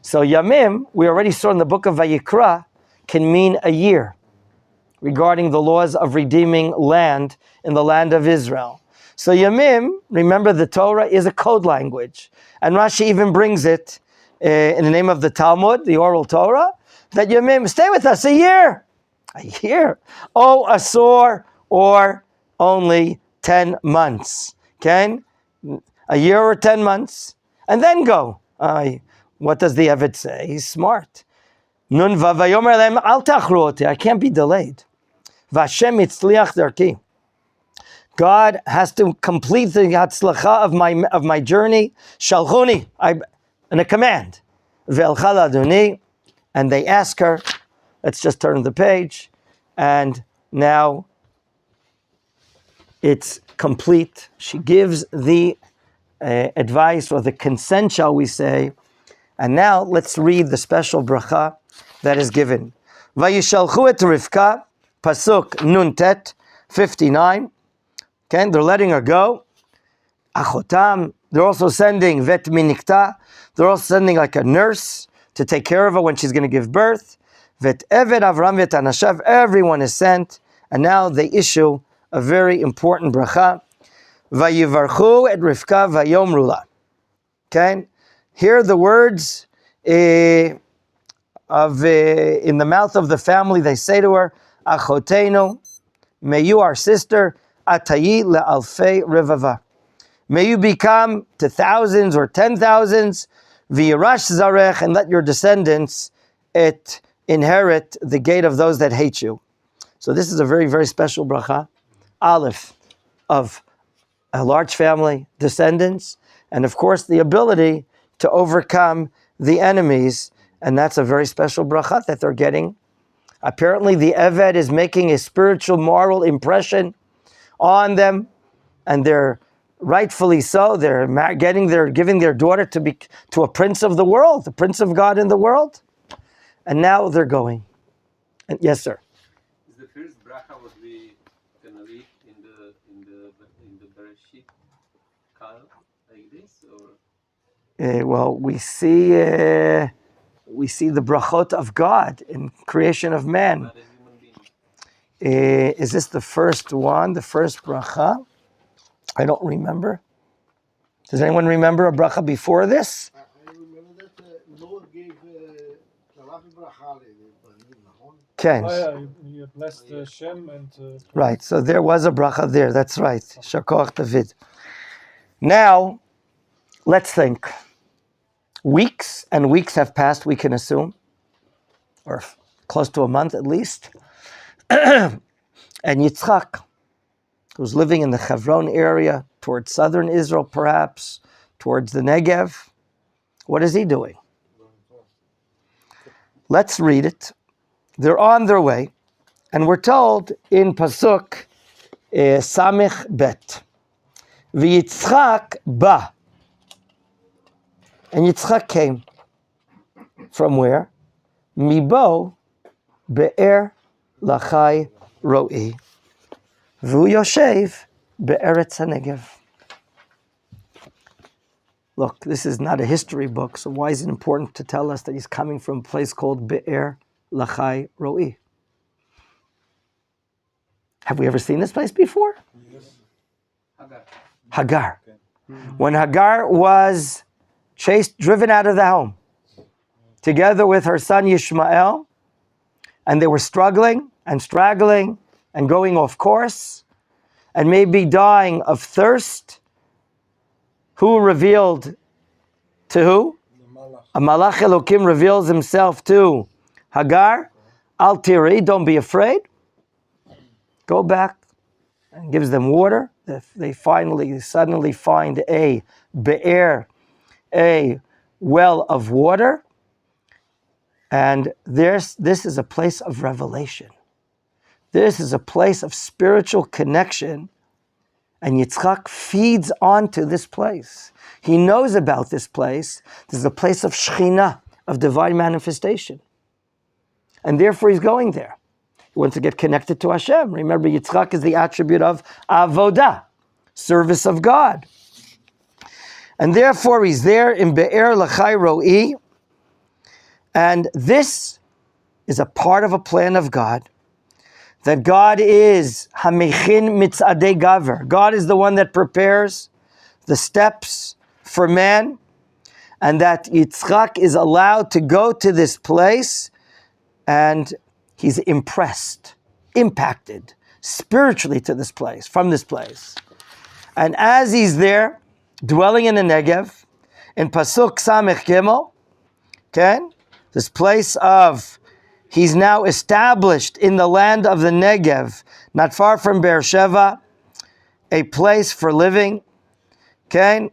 So Yamim, we already saw in the book of Vayikra, can mean a year regarding the laws of redeeming land in the land of Israel. So Yamim, remember the Torah is a code language. And Rashi even brings it in the name of the Talmud, the oral Torah, that Yamim, stay with us a year. A year. Oh, Asor, or only 10 months. Okay? A year or 10 months. And then go. What does the Eved say? He's smart. Nun vavayomer lehem al tachru oti. I can't be delayed. Vashem itzliach darki. God has to complete the hatzlacha of my journey. Shalchuni, in a command. Ve'elcha laduni, and they ask her. Let's just turn the page, and now it's complete. She gives the advice or the consent, shall we say, and now let's read the special bracha that is given. Vayishalchu et Rivka, pasuk nun tet, 59. Okay, they're letting her go. Achotam, they're also sending vet minikta, they're also sending like a nurse to take care of her when she's going to give birth. Vet eved Avram vet anashav, everyone is sent, and now they issue a very important bracha. Vayivarchu et Rivka vayomru la. Okay, here are the words in the mouth of the family. They say to her, Achotenu, may you, our sister, Atayi le'alfei revava. May you become to thousands or 10,000s, v'yirash zarech, and let your descendants inherit the gate of those that hate you. So this is a very, very special bracha. Aleph, of a large family, descendants, and of course the ability to overcome the enemies, and that's a very special bracha that they're getting. Apparently the Eved is making a spiritual, moral impression on them, and they're rightfully so. They're giving their daughter to a prince of the world, the prince of God in the world, and now they're going. And, yes, sir. Is the first bracha what we gonna read in the Bereshit Kal like this, or? Well, we see the brachot of God in creation of man. Is this the first one, the first bracha? I don't remember. Does anyone remember a bracha before this? I remember that Noah gave bracha. Ken. You blessed Shem and... Right, so there was a bracha there, that's right. Shakoch David. Now, let's think. Weeks and weeks have passed, we can assume, or close to a month at least. And Yitzhak, who's living in the Hebron area, towards southern Israel perhaps, towards the Negev, what is he doing? Let's read it. They're on their way, and we're told in Pasuk Samich Bet, V'Yitzchak ba. And Yitzchak came. From where? Mibo be'er lachai ro'i. V'hu yoshev be'eretz hanegev. Look, this is not a history book, so why is it important to tell us that he's coming from a place called Be'er Lachai Ro'i? Have we ever seen this place before? Yes. Hagar. Okay. When Hagar was driven out of the home, together with her son Yishmael, and they were struggling and straggling and going off course, and maybe dying of thirst, who revealed to who? A Malach Elokim reveals himself to Hagar. Al tiri, don't be afraid. Go back, and gives them water. They suddenly find a be'er, a well of water. And this is a place of revelation. This is a place of spiritual connection. And Yitzchak feeds onto this place. He knows about this place. This is a place of Shekhinah, of divine manifestation. And therefore he's going there. He wants to get connected to Hashem. Remember, Yitzchak is the attribute of avodah, service of God. And therefore he's there in Be'er Lachai Ro'i, And this is a part of a plan of God, that God is Hamechin Mitzadei Gaver. God is the one that prepares the steps for man, and that Yitzhak is allowed to go to this place, and he's impressed, impacted spiritually to this place, from this place. And as he's there, dwelling in the Negev, in Pasuk Samech Gimel, okay, this place of, he's now established in the land of the Negev, not far from Beersheba, a place for living, okay,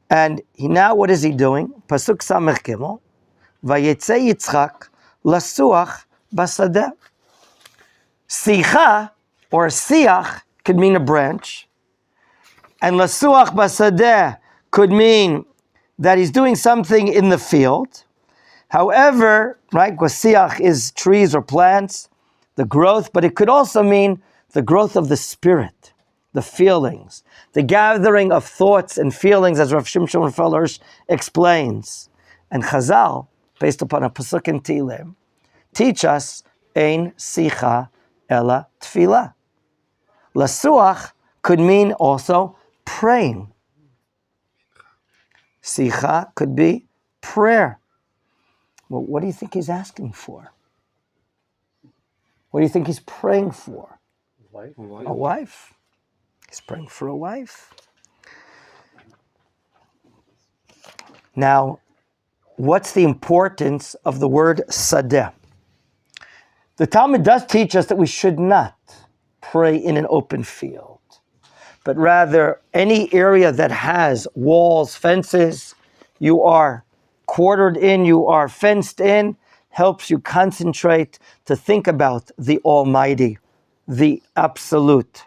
and he now, what is he doing? Pasuk Samech Gimel, Vayetze Yitzchak lasuach basadeh. Sicha, or siach, could mean a branch, and lasuach basadeh could mean that he's doing something in the field. However, right, siach is trees or plants, the growth, but it could also mean the growth of the spirit, the feelings, the gathering of thoughts and feelings, as Rav Shimshon Fellersh explains. And Chazal, based upon a pasuk in Tehillim, teach us ein sicha ela tefillah. Lasuach could mean also praying. Sicha could be prayer. Well, what do you think he's asking for? What do you think he's praying for? A wife. He's praying for a wife. Now, what's the importance of the word sadeh? The Talmud does teach us that we should not pray in an open field, but rather any area that has walls, fences, you are quartered in, you are fenced in, helps you concentrate to think about the Almighty, the Absolute.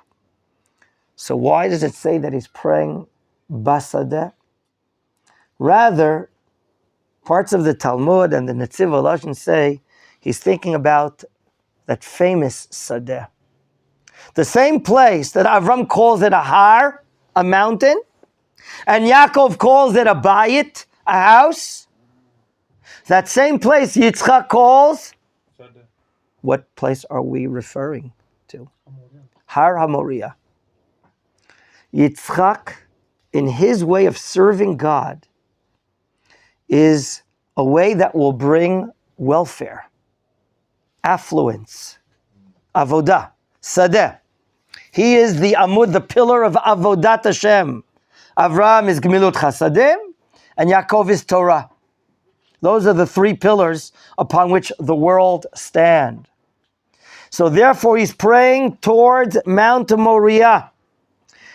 So why does it say that he's praying basadeh? Rather, parts of the Talmud and the Netziv Volozhin say he's thinking about that famous sadeh. The same place that Avram calls it a har, a mountain, and Yaakov calls it a bayit, a house. That same place Yitzchak calls, what place are we referring to? Har HaMoriah. Yitzchak, in his way of serving God, is a way that will bring welfare, affluence, avodah, sadeh. He is the amud, the pillar of avodat Hashem. Avraham is gemilut chasadim, and Yaakov is Torah. Those are the three pillars upon which the world stand. So therefore he's praying towards Mount Moriah.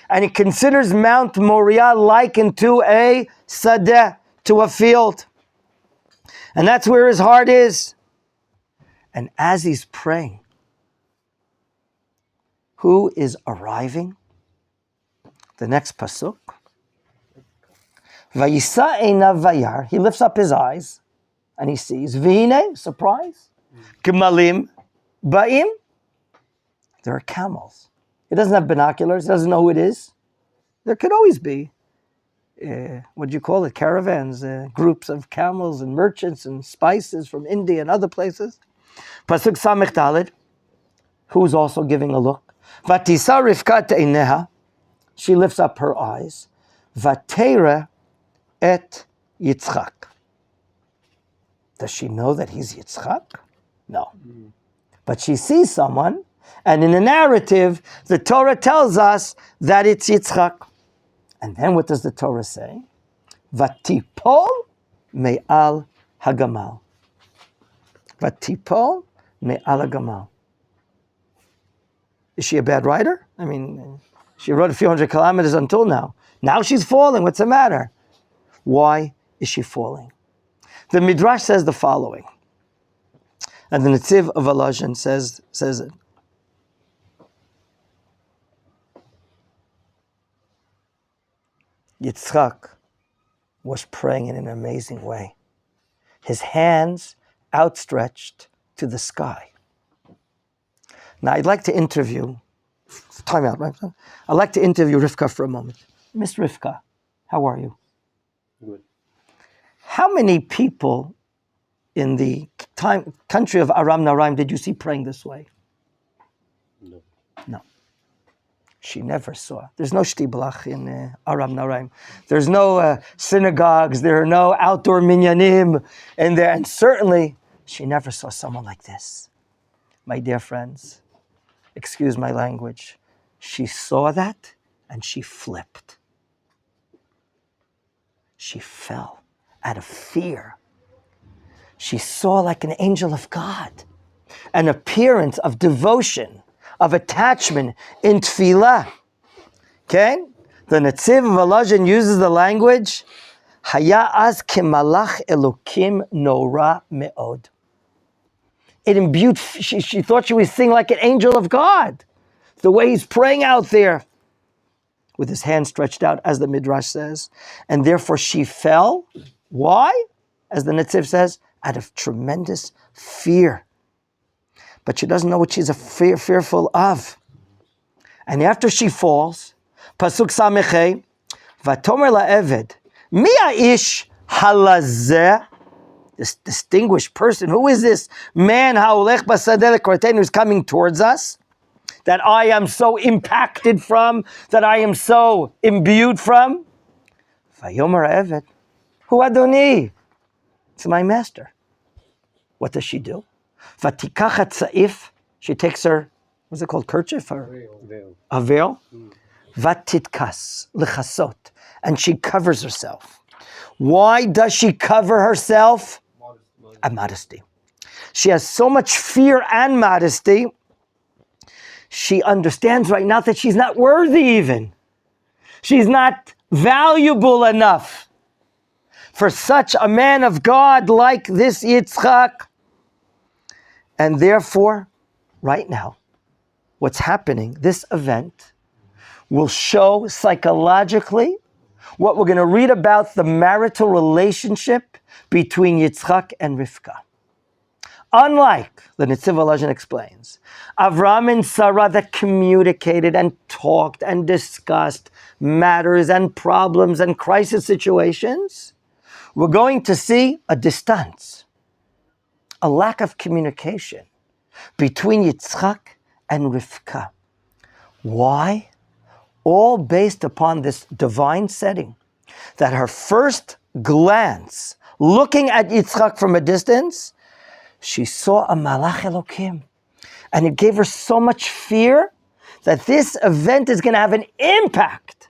And he considers Mount Moriah likened to a sadeh, to a field. And that's where his heart is. And as he's praying, who is arriving? The next pasuk. Vayisa einav vayar. He lifts up his eyes and he sees. V'hine, surprise. Gemalim ba'im. There are camels. He doesn't have binoculars. He doesn't know who it is. There could always be, what do you call it, caravans, groups of camels and merchants and spices from India and other places. Pasuk Samech Daled, who's also giving a look. Vatisa Rivka te'ineha, she lifts up her eyes. Vatera et Yitzchak. Does she know that he's Yitzchak? No. But she sees someone, and in the narrative, the Torah tells us that it's Yitzchak. And then what does the Torah say? Vatipol me'al hagamal. Vatipol me'al hagamal. Is she a bad writer? I mean, she wrote a few hundred kilometers until now. Now she's falling. What's the matter? Why is she falling? The Midrash says the following. And the Netziv of Volozhin says it. Yitzhak was praying in an amazing way. His hands outstretched to the sky. Now I'd like to interview, time out, right? I'd like to interview Rivka for a moment. Miss Rivka, how are you? Good. How many people in the country of Aram Naraim, did you see praying this way? No. No. She never saw. There's no shtiblach in Aram Naraim. There's no synagogues. There are no outdoor minyanim in there. And certainly, she never saw someone like this. My dear friends, excuse my language. She saw that and she flipped. She fell out of fear. She saw like an angel of God, an appearance of devotion, of attachment in tefillah. Okay? The Netziv of Volozhin uses the language, Haya az kemalach Elokim nora me'od. It imbued, she thought she was singing like an angel of God. The way he's praying out there, with his hand stretched out, as the Midrash says. And therefore she fell. Why? As the Netziv says, out of tremendous fear. But she doesn't know what she's fearful of. And after she falls, Pasuk Samechei, Vatomer la'eved, mi ha'ish halazeh, this distinguished person, who is this man ha'olech basadeh lekorteinu, who's coming towards us, that I am so impacted from, that I am so imbued from? Vayomer ha'eved, hu Adoni, it's my master. What does she do? Vatikach hatza'if, she takes her, what's it called, kerchief? Or Veil. a veil? Vatitkas, lechasot, and she covers herself. Why does she cover herself? A modesty. She has so much fear and modesty, she understands right now that she's not worthy even. She's not valuable enough for such a man of God like this Yitzhak. And therefore, right now, what's happening, this event, will show psychologically what we're going to read about the marital relationship between Yitzhak and Rivka. Unlike, the Netziv Volozhin explains, Avram and Sarah that communicated and talked and discussed matters and problems and crisis situations, we're going to see a distance, a lack of communication between Yitzhak and Rivka. Why? All based upon this divine setting, that her first glance, looking at Yitzhak from a distance, she saw a Malach Elokim. And it gave her so much fear that this event is going to have an impact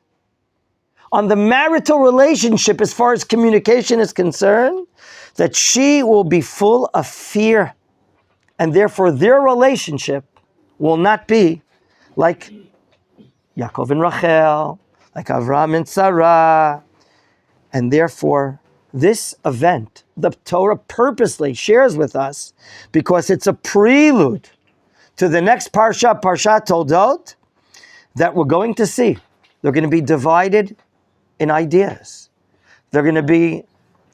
on the marital relationship as far as communication is concerned, that she will be full of fear. And therefore their relationship will not be like Yaakov and Rachel, like Avram and Sarah. And therefore, this event, the Torah purposely shares with us because it's a prelude to the next Parshat Toldot, that we're going to see. They're going to be divided in ideas. They're going to be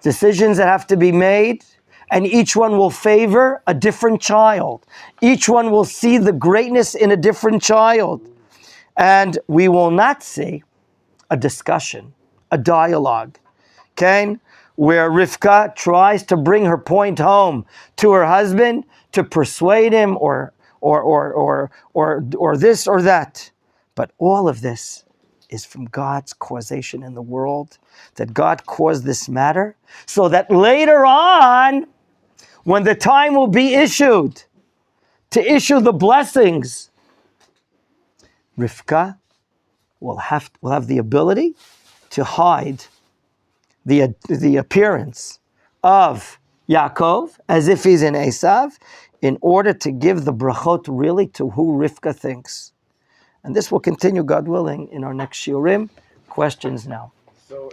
decisions that have to be made, and each one will favor a different child. Each one will see the greatness in a different child. And we will not see a discussion, a dialogue, okay, where Rivka tries to bring her point home to her husband to persuade him or this or that. But all of this is from God's causation in the world, that God caused this matter so that later on, when the time will be issued to issue the blessings, Rivka will have the ability to hide the appearance of Yaakov as if he's in Esav, in order to give the brachot really to who Rivka thinks. And this will continue, God willing, in our next shiurim. Questions now. So